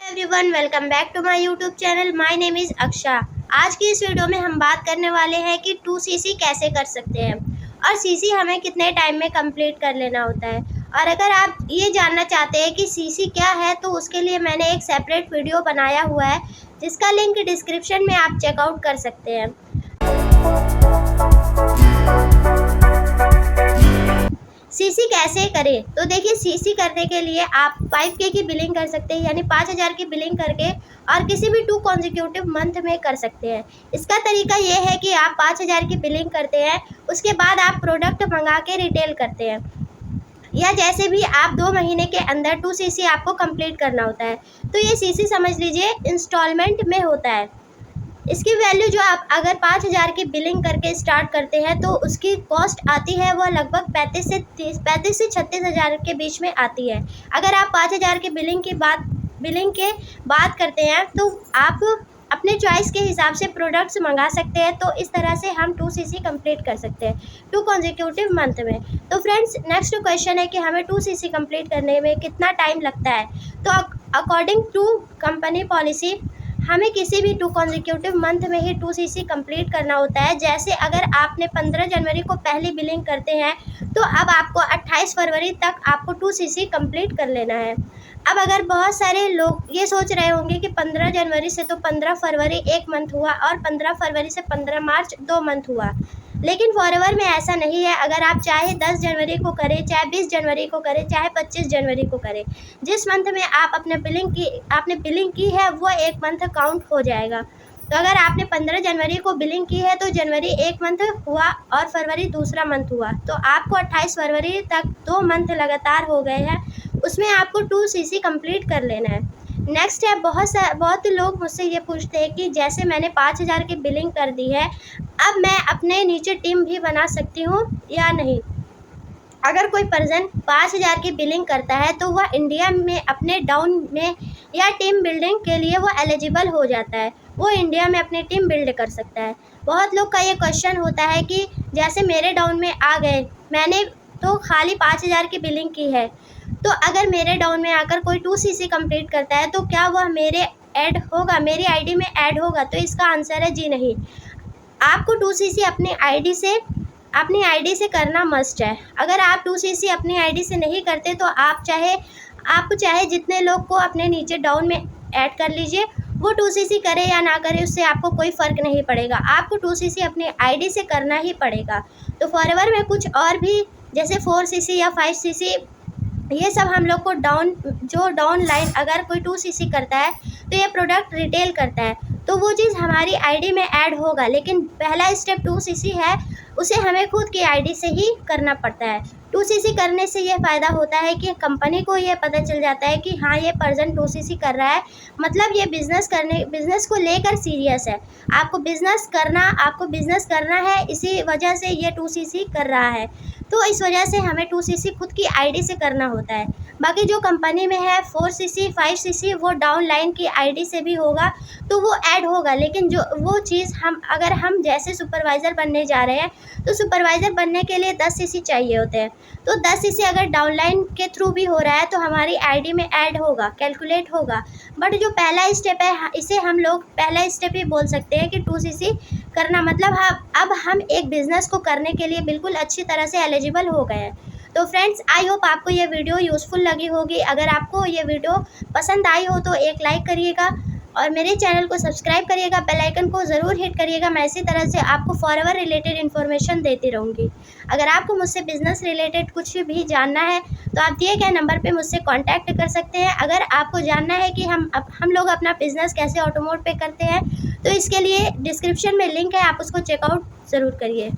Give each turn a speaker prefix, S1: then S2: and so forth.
S1: Everyone, welcome back to my YouTube channel. My name is Aksha. आज की इस video में हम बात करने वाले हैं कि 2cc कैसे कर सकते हैं और cc हमें कितने टाइम में कंप्लीट कर लेना होता है। और अगर आप ये जानना चाहते हैं कि cc क्या है तो उसके लिए मैंने एक सेपरेट वीडियो बनाया हुआ है जिसका लिंक डिस्क्रिप्शन में आप चेकआउट कर सकते हैं। सीसी कैसे करें तो देखिए, सीसी करने के लिए आप 5K की बिलिंग कर सकते हैं, यानी 5000 की बिलिंग करके और किसी भी 2 कॉन्जिक्यूटिव मंथ में कर सकते हैं। इसका तरीका ये है कि आप 5000 की बिलिंग करते हैं, उसके बाद आप प्रोडक्ट मंगा के रिटेल करते हैं, या जैसे भी आप 2 महीने के अंदर 2cc आपको कंप्लीट करना होता है। तो ये सीसी समझ लीजिए इंस्टॉलमेंट में होता है। इसकी वैल्यू जो आप अगर 5000 की बिलिंग करके स्टार्ट करते हैं तो उसकी कॉस्ट आती है वो लगभग 35 से 36 हज़ार के बीच में आती है। अगर आप 5000 की बिलिंग के बात करते हैं तो आप अपने चॉइस के हिसाब से प्रोडक्ट्स मंगा सकते हैं। तो इस तरह से हम 2cc कंप्लीट कर सकते हैं 2 कॉन्जिक्यूटिव मंथ में। तो फ्रेंड्स, नेक्स्ट क्वेश्चन है कि हमें 2cc कंप्लीट करने में कितना टाइम लगता है। तो अकॉर्डिंग टू कंपनी पॉलिसी हमें किसी भी 2 कॉन्जिक्यूटिव मंथ में ही 2cc कंप्लीट करना होता है। जैसे अगर आपने 15 जनवरी को पहली बिलिंग करते हैं तो अब आपको 28 फरवरी तक आपको 2cc कंप्लीट कर लेना है। अब अगर बहुत सारे लोग ये सोच रहे होंगे कि 15 जनवरी से तो 15 फरवरी 1 मंथ हुआ और 15 फरवरी से 15 मार्च 2 मंथ हुआ, लेकिन फॉरएवर में ऐसा नहीं है। अगर आप चाहे 10 जनवरी को करें, चाहे 20 जनवरी को करें, चाहे 25 जनवरी को करें, जिस मंथ में आप आपने बिलिंग की है वो 1 मंथ काउंट हो जाएगा। तो अगर आपने 15 जनवरी को बिलिंग की है तो जनवरी 1 मंथ हुआ और फरवरी दूसरा मंथ हुआ, तो आपको 28 फरवरी तक 2 मंथ लगातार हो गए हैं, उसमें आपको 2cc कंप्लीट कर लेना है। नेक्स्ट है, बहुत लोग मुझसे ये पूछते हैं कि जैसे मैंने 5000 की बिलिंग कर दी है, अब मैं अपने नीचे टीम भी बना सकती हूँ या नहीं। अगर कोई पर्सन 5000 की बिलिंग करता है तो वह इंडिया में अपने डाउन में या टीम बिल्डिंग के लिए वो एलिजिबल हो जाता है, वो इंडिया में अपनी टीम बिल्ड कर सकता है। बहुत लोग का ये क्वेश्चन होता है कि जैसे मेरे डाउन में आ गए, मैंने तो खाली 5000 की बिलिंग की है, तो अगर मेरे डाउन में आकर कोई 2cc कंप्लीट करता है तो क्या वह मेरे ऐड होगा, मेरी आईडी में ऐड होगा? तो इसका आंसर है जी नहीं। आपको 2cc अपनी आईडी से करना मस्ट है। अगर आप 2cc अपनी आईडी से नहीं करते तो आप चाहे जितने लोग को अपने नीचे डाउन में ऐड कर लीजिए, वो 2cc करे या ना करे उससे आपको कोई फ़र्क नहीं पड़ेगा। आपको 2cc अपनी आईडी से करना ही पड़ेगा। तो फॉरएवर में कुछ और भी जैसे 4cc या 5cc, ये सब हम लोग को डाउन लाइन अगर कोई 2cc करता है तो ये प्रोडक्ट रिटेल करता है तो वो चीज़ हमारी आईडी में ऐड होगा, लेकिन पहला स्टेप 2cc है, उसे हमें खुद की आईडी से ही करना पड़ता है। 2cc करने से ये फ़ायदा होता है कि कंपनी को ये पता चल जाता है कि हाँ, ये पर्सन 2cc कर रहा है, मतलब ये बिज़नेस को लेकर सीरियस है। आपको बिज़नेस करना है, इसी वजह से ये 2cc कर रहा है। तो इस वजह से हमें 2cc खुद की आईडी से करना होता है। बाकी जो कंपनी में है 4cc 5cc वो डाउन लाइन की आईडी से भी होगा तो वो ऐड होगा, लेकिन जो वो चीज़ अगर हम जैसे सुपरवाइज़र बनने जा रहे हैं तो सुपरवाइज़र बनने के लिए 10cc चाहिए होते हैं। तो 10cc अगर डाउन लाइन के थ्रू भी हो रहा है तो हमारी आईडी में ऐड होगा, कैलकुलेट होगा। बट जो पहला स्टेप है, इसे हम लोग पहला स्टेप ही बोल सकते हैं कि 2cc करना, मतलब अब हम एक बिज़नेस को करने के लिए बिल्कुल अच्छी तरह से एलिजिबल हो गए हैं। तो फ्रेंड्स, आई होप आपको ये वीडियो यूज़फुल लगी होगी। अगर आपको ये वीडियो पसंद आई हो तो एक लाइक करिएगा और मेरे चैनल को सब्सक्राइब करिएगा, बेल आइकन को ज़रूर हिट करिएगा। मैं इसी तरह से आपको फॉरएवर रिलेटेड इन्फॉर्मेशन देती रहूँगी। अगर आपको मुझसे बिज़नेस रिलेटेड कुछ भी जानना है तो आप दिए गए नंबर पे मुझसे कांटेक्ट कर सकते हैं। अगर आपको जानना है कि हम लोग अपना बिज़नेस कैसे ऑटोमोड पे करते हैं तो इसके लिए डिस्क्रिप्शन में लिंक है, आप उसको चेकआउट ज़रूर करिए।